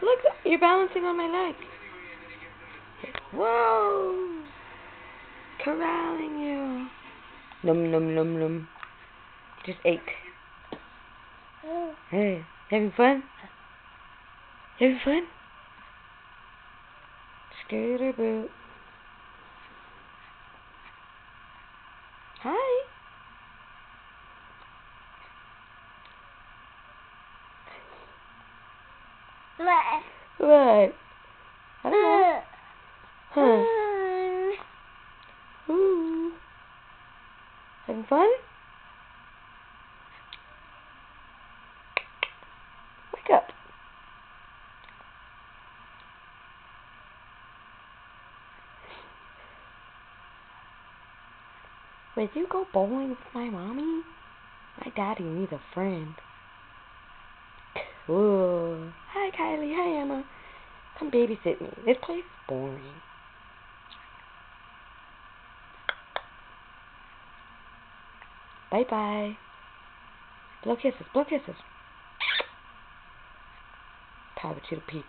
Look, you're balancing on my leg. Whoa! Corralling you. Num num num num. Just ate. Hey, having fun? Having fun? Scooter boot. Hi. What? I don't know. Huh? Ooh. Having fun? Wake up. Would you go bowling with my mommy? My daddy needs a friend. Ooh. Hi, Kylie. Hi, Emma. Come babysit me. This place is boring. Bye-bye. Blow kisses. Blow kisses. Power to the people.